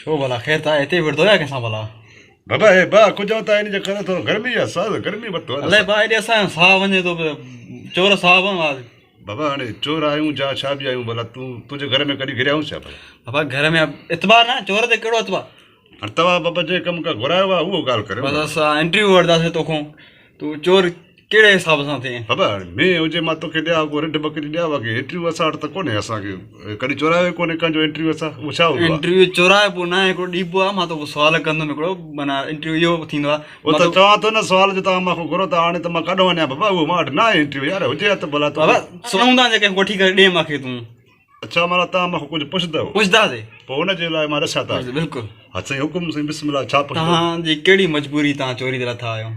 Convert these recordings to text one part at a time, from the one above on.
छो भला ख़ैर तव्हां हिते विड़दो या कंहिंसां भला? बाबा हे बा कुझु त इन जे करे थोरो गर्मी आहे साह गर्मी वरितो आहे अलाए भाउ हेॾे असांजो साह वञे थो पियो चोर साह बाबा हाणे चोर आहियूं जा छा बि आहियूं भला तूं तुंहिंजे घर में कॾहिं घिरियाऊं छा भला बाबा घर में इतबार न चोर ते कहिड़ो इतबार? हाणे तव्हां बाबा जे कमु खां घुरायो आहे उहो ॻाल्हि करे बसि असां इंटरव्यू वठंदासीं तोखां तूं चोर कहिड़े हिसाब सां थिए? बाबा हाणे में हुजे मां तोखे ॾियां को रिढ बकरी ॾियां बाक़ी इंटरव्यू असां वटि त कोन्हे असांखे कॾहिं चोरायो कोन्हे कंहिंजो इंटरव्यू असां उहो छा हूंदो आहे? इंटरव्यू चोराए पोइ न हिकिड़ो ॾीबो आहे मां तोखे सुवाल कंदुमि हिकिड़ो माना इंटरव्यू इहो थींदो आहे उहो त चवां थो न सुवाल जो तव्हां मूंखां घुरो था हाणे त मां काॾो वञा बाबा उहो मां वटि न आहे इंटरव्यू यार हुजे त भला बाबा सुणूं था जेके वठी करे ॾे मूंखे तूं अच्छा माना तव्हां मूंखां कुझु पुछंदव पुछंदासीं पोइ हुनजे लाइ मां रछा था बिल्कुलु हा साईं हुकुम साईं बिस्मिल्लाह छा पुछंदव तव्हांजी कहिड़ी मजबूरी तव्हां चोरी ते लथा आहियो?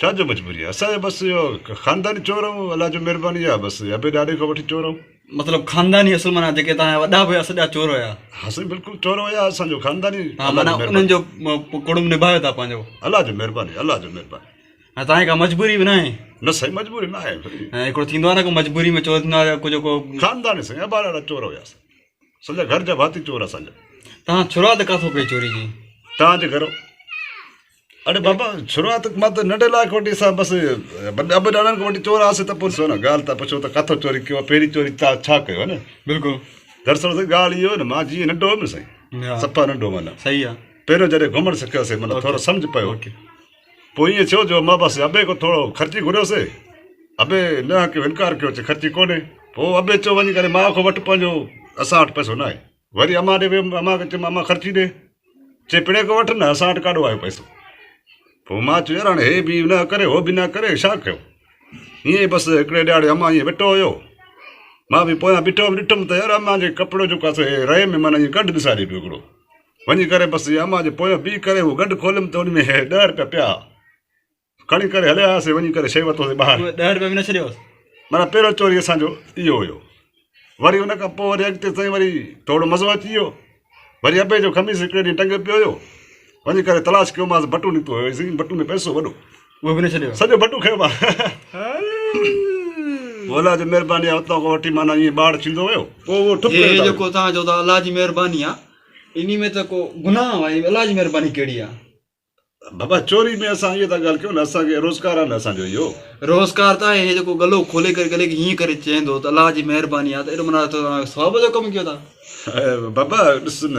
छाजो मजबूरी आहे असांजो बसि इहो ख़ानदानी चोर आहियूं अलाह जो महिरबानी आहे बसि अबे ॾाॾे खां वठी चोर आहियूं मतिलबु ख़ानदानी असुल माना जेके तव्हांजा वॾा हुया सॼा चोर हुया? हा साईं बिल्कुलु चोर हुया असांजो ख़ानदानी हा माना उन्हनि जो कुड़ुम निभायो था पंहिंजो अलाह जो महिरबानी अलाह जो महिरबानी ऐं तव्हांखे का मजबूरी बि न आहे? न साईं मजबूरी न आहे ऐं हिकिड़ो थींदो आहे न को मजबूरी में चोर थींदो आहे कुझु को ख़ानदानी साईं अबा ॾाढा चोर हुयासीं सॼा घर जा भाती चोर असांजा तव्हां शुरूआति किथां कई चोरी जी? तव्हांजे घरो अरे बाबा शुरूआति मां त नंढे लाइ वठी असां बसि अब ॾाॾनि खां वठी चोर आसीं त पोइ ॾिसो न ॻाल्हि था पुछो त किथां चोरी कयो पहिरीं चोरी तव्हां छा कयो आहे न बिल्कुलु दरअसल साईं ॻाल्हि इहो न मां जीअं नंढो हुयुमि साईं सफ़ा नंढो माना सही आहे पहिरियों जॾहिं घुमणु सिखियोसीं माना थोरो सम्झ पियो पोइ ईअं थियो जो मां बसि अबे खां थोरो ख़र्ची घुरियोसीं अबे न कयो इनकार कयो चए ख़र्ची कोन्हे पोइ अबे चयो वञी करे माउ खां वटि पंहिंजो असां वटि पैसो न आहे वरी अमा ॾे वियुमि अमा खे चयो अमा ख़र्ची ॾे चए पिणे खां वठि न असां वटि काॾो आयो पैसो पोइ मां चयो यार हाणे हे बि न करे हो बि न करे छा कयो ईअं ई बसि हिकिड़े ॾियारे अमा ईअं वेठो हुयो मां बि पोयां बीठो हुउमि ॾिठुमि त यार अमा जे कपिड़ो जेको आहे रए में माना ईअं गंढु ॾिसारे पियो हिकिड़ो वञी करे बसि अमा जे पोयां बीह करे उहो गंढु खोलियुमि त उन में 10 रुपया पिया खणी करे हलिया हुआसीं वञी करे शइ वरितोसीं ॿाहिरि 10 रुपया बि न छॾियोसि माना पहिरियों चोरी असांजो इहो हुयो वरी हुन खां पोइ वरी अॻिते ताईं वरी थोरो मज़ो अची वियो वरी अबे जो खमीस हिकिड़े ॾींहुं टंगियो पियो हुयो वञी करे तलाश कयोमांसि बटू निकितो हुयोसीं बटू में पैसो वॾो उहो बि न छॾियो सॼो बटू खयो मां अलाह जी महिरबानी आहे उतां खां वठी माना ईअं ॿार थींदो वियो पोइ उहो ठुप जेको तव्हां चओ था अलाह जी महिरबानी आहे इन में त को गुनाह आहे अलाह जी महिरबानी कहिड़ी आहे? बाबा चोरी में असां इहा था ॻाल्हि कयूं न असांखे रोज़गार आहे न असांजो इहो रोज़गार त आहे जेको गलो खोले करे गले खे हीअं करे चवंदो त अलाह जी महिरबानी आहे त एॾो माना सवाब जो कमु कयो था बाबा ॾिस न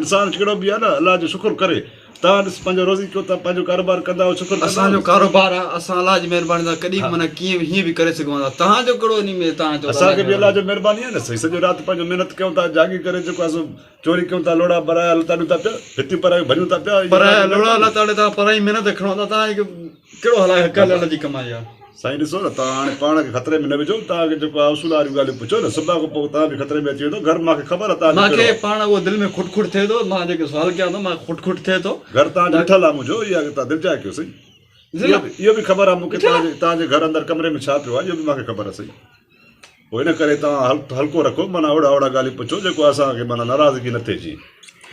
इंसानु कहिड़ो बि आहे न अलाह जो शुकुरु करे तव्हां ॾिस पंहिंजो रोज़ी कयो था पंहिंजो कारोबार कंदा आहियो शुकुरु असांजो कारोबार आहे असां अलाह जी महिरबानी सां कॾहिं बि माना कीअं हीअं बि करे सघूं था तव्हांजो कहिड़ो इन में तव्हां चओ असांखे बि अलाह जो महिरबानी आहे न साईं सॼो राति पंहिंजो महिनत कयूं था जागी करे जेको आहे चोरी कयूं था लोड़ा बराया लताड़ियूं था पिया भितियूं परायूं भरियूं था पिया पराया लोड़ा लताड़े था पराई महिनत खणो था तव्हांखे कहिड़ो हलाए हक़ जी कमाई आहे? साईं ॾिसो न तव्हां हाणे पाण खे ख़तरे में न विझो तव्हांखे जेको आहे उसूल वारियूं ॻाल्हियूं पुछो न सुभाणे खां पोइ तव्हां बि ख़तरे में अची वेंदो घर मूंखे ख़बर आहे मूंखे पाण उहो दिलि में खुट थिए थो मां जेको सुवाल कयां थो मां खुट थिए थो घर तव्हांजो ॾिठल आहे मुंहिंजो इहा तव्हां दिलि कयो साईं इहो बि ख़बर आहे मूंखे तव्हांजे घर अंदरि कमरे में छा पियो आहे इहो बि मूंखे ख़बर आहे साईं पोइ इन करे तव्हां हल्को रखो माना ओड़ा ॻाल्हियूं पुछो जेको असांखे माना नाराज़गी न थिए जी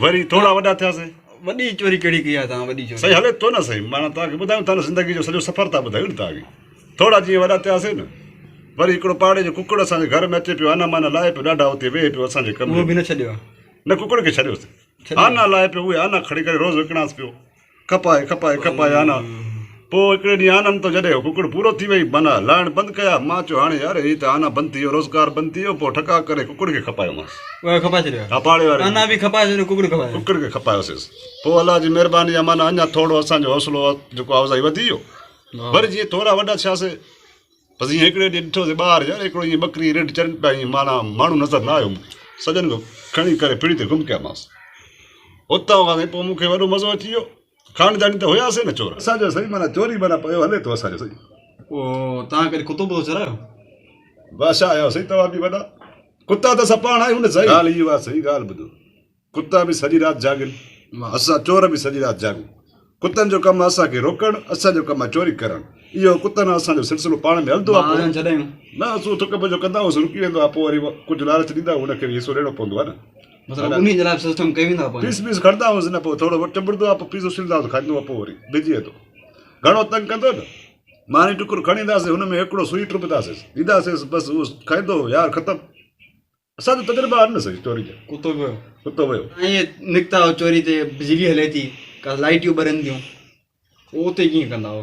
वरी थोरा वॾा थियासीं वॾी चोरी कहिड़ी कई आहे तव्हां? वॾी चोरी साईं हले थो न साईं माना तव्हांखे ॿुधायूं था न ज़िंदगी जो सॼो सफ़र था ॿुधायूं न तव्हांखे थोरा जीअं वॾा थियासीं न वरी हिकिड़ो पाड़े जो कुकड़ असांजे घर में अचे पियो आना माना लाहे पियो ॾाढा हुते वेहे पियो असांजे कम उहो बि न छॾियो न कुकड़ खे छॾियोसीं आना लाहे पियो उहे आना खणी करे रोज़ु विकिणांसि पियो खपाए आना पोइ हिकिड़े ॾींहुं आनंद थो जॾहिं कुकड़ पूरो थी वई माना लाइण बंदि कया मां चयो हाणे यार हीअ त आना बंदि थी वियो रोज़गार बंदि थी वियो पोइ ठका करे कुकड़ खे खपायोमांसि खपाए छॾियो हा पाड़े वारे आना बि खपाए छॾियो कुकड़ खे खपायोसीं पोइ अलाह जी महिरबानी आहे माना अञा थोरो असांजो हौसलो जेको आवाज़ वधी वियो वरी जीअं थोरा वॾा थियासीं बसि ईअं हिकिड़े ॾींहुं ॾिठोसीं ॿाहिरि यार हिकिड़ो ईअं ॿकरी रेड चरनि पिया ईअं माना माण्हू नज़र न आयो सॼनि खां खणी करे पिड़ी ते गुम कयामांसि उतां खां पोइ मूंखे वॾो मज़ो अची वियो खानदानी त हुयासीं न चोर असांजो साईं माना चोरी माना पियो हले थो असांजो साईं पोइ तव्हां कॾहिं कुतो ॿुधो चरायो? बादशाह आयो साईं तव्हां बि वॾा कुता त असां पाण आहियूं न साईं ॻाल्हि इहा आहे सही ॻाल्हि ॿुधो कुता बि सॼी राति जाॻनि असां चोर बि सॼी राति जाॻूं कुतनि जो कमु असांखे रोकणु असांजो कमु आहे चोरी करणु इहो कुतनि असांजो सिलसिलो पाण में हलंदो आहे न असां थुक जो कंदा हुआसीं रुकी वेंदो आहे पोइ वरी कुझु लालच ॾींदा हुनखे हिसो ॾियणो पवंदो आहे न पीस पीस खणंदा हुआसीं न पोइ थोरो चंबड़ंदो आहे पोइ पीस उछलंदा हुआ खाईंदो आहे पोइ वरी बिजी वेंदो घणो तंग कंदो न मानी टुकुर खणी ईंदासीं हुन में हिकिड़ो सुई टुपंदासीं ॾींदासीं बसि उहो खाईंदो यार ख़तमु असांजो तजुर्बा आहे न सही चोरी जो कुतो वियो कुतो वियो ऐं निकिता हो चोरी ते बिजली हले थी का लाइटियूं ॿरनि थियूं उते कीअं कंदा हो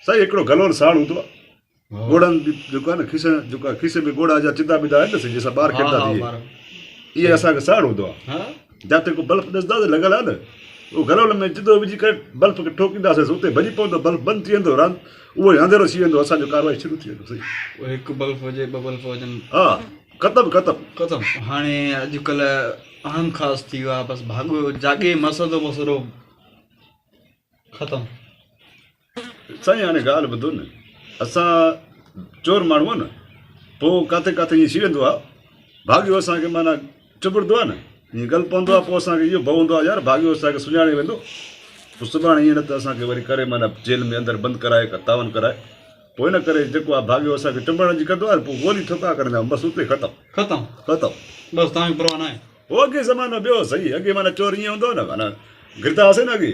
साईं हिकिड़ो गलोर साण हूंदो आहे घोड़नि बि जेको आहे न खीसे जेको आहे खीसे में घोड़ा जा चिदा बिदा आहिनि न साईं जंहिंसां ॿार खेॾंदा थिए इहे असांखे साण हूंदो आहे हा जिते को बल्ब ॾिसंदासीं लॻल आहे न उहो गलोल में चिदो विझी करे बल्ब खे ठोकींदासीं उते भॼी पवंदो बल्ब बंदि थी वेंदो रांदि उहो ई अंधेरो थी वेंदो असांजो कारवाई शुरू थी वेंदो सही उहो हिकु बल्ब हुजे ॿ बल्ब हुजनि हा ख़तमु ख़तमु ख़तमु हाणे अॼुकल्ह अहम ख़ासि थी वियो आहे बसि भाॻो जाॻे मसरो ख़तमु साईं हाणे ॻाल्हि ॿुधो न असां चोर माण्हू आहे न पोइ किथे किथे ईअं थी वेंदो आहे भाॻियो असांखे माना चुबड़ंदो आहे न ईअं ॻल पवंदो आहे पोइ असांखे इहो भउ हूंदो आहे यार भाॻियो असांखे सुञाणे वेंदो पोइ सुभाणे ईअं न त असांखे वरी करे माना जेल में अंदरि बंदि कराए का तावन कराए पोइ इन करे जेको आहे भाॻियो असांखे चुंबड़ण जी कंदो आहे पोइ गोली ठोका करे ॾींदा बसि उते ख़तमु ख़तमु ख़तमु बसि तव्हांखे परवाह न आहे उहो अॻे ज़मानो ॿियो सही अॻे माना चोर ईअं हूंदो न माना घिरंदा हुआसीं न अॻे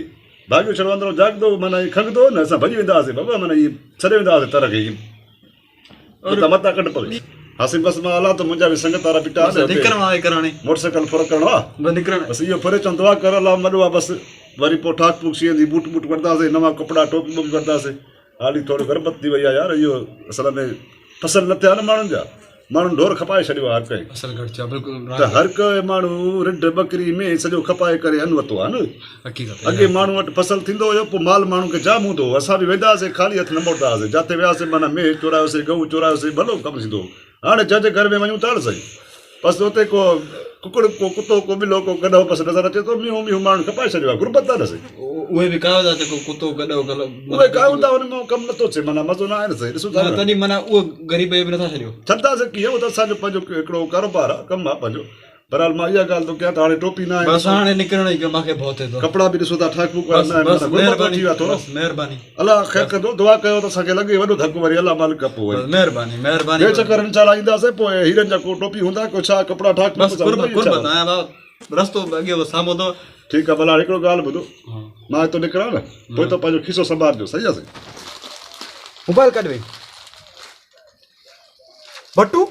भाॻियो छॾो अंदरो जाॻंदो माना ईअं खंघंदो न असां भॼी वेंदा हुआसीं बाबा माना ईअं छॾे वेंदा हुआसीं तर खे ईअं मथां कढ पवे हासिम बसि मां हलां त मुंहिंजा बि संगत वारा बीठा निकिरणो आहे कराणे मोटरसाइकिल फुर करिणो आहे बसि निकिरणु बसि इहो फुरे चवंदो आहे कर अलाह मॾो आहे बसि वरी पोइ ठाक पूक थी वेंदी बूट बूट वठंदासीं नवां कपिड़ा टोपी ॿोपी वठंदासीं हाली थोरो गरबत थी वई आहे यार इहो असल में फसल न थिया न माण्हुनि जा माण्हुनि ढोर खपाए छॾियो आहे हर कंहिं असल घटि चयो बिल्कुलु त हर को माण्हू रिढ बकरी में सॼो खपाए करे अन वरितो आहे न हक़ीक़त अॻे माण्हू वटि फसल थींदो हुयो पोइ माल माण्हू खे जाम हूंदो हो असां बि वेंदा हुआसीं ख़ाली हथु न मोटंदा हुआसीं जिते वियासीं माना मेह चोरायोसीं गहू चोरायोसीं भलो कमु थींदो हो हाणे जंहिंजे घर में वञूं था न सही बसि उते को कुकड़ को कुतो को ॿिलो को गॾो बसि नज़र अचे थो मींहं मींहं माण्हू खपाए छॾियो आहे गुरबत आहे न सही उहे बि कयो था जेको कुतो गॾो गलो उहे कायूं था हुन में कमु नथो थिए माना मज़ो न आहे न सही ॾिसो था न। तॾहिं माना उहो ग़रीब बि नथा छॾियो छॾंदासीं कीअं उहो त असांजो पंहिंजो हिकिड़ो कारोबार आहे कमु आहे पंहिंजो बहरहाल मां इहा ॻाल्हि थो कयां त हाणे टोपी न आहे बसि हाणे निकिरणो ई मूंखे भउ थिए थो कपिड़ा बि ॾिसो था ठाक फूक वारा न बसि आहिनि, माना गुरबत थी महिरबानी वियो आहे थोरो महिरबानी अलाह ख़ैर कंदो दुआ कयो त असांखे लॻे वॾो धकु वरी अलाह मालिक पोइ वरी महिरबानी महिरबानी ॿिए चकर इंशाल्लाह ईंदासीं पोइ हीरनि जा को टोपी हूंदा को छा कपिड़ा ठाक बसि कुर्बत कुर्बत आया बाबा रस्तो अॻे साम्हूं अथव ठीकु आहे भला हिकिड़ो ॻाल्हि ॿुधो मां हितो निकिरां न पोइ त पंहिंजो खीसो संभालजो सही आहे साईं मोबाइल कढ वे बटू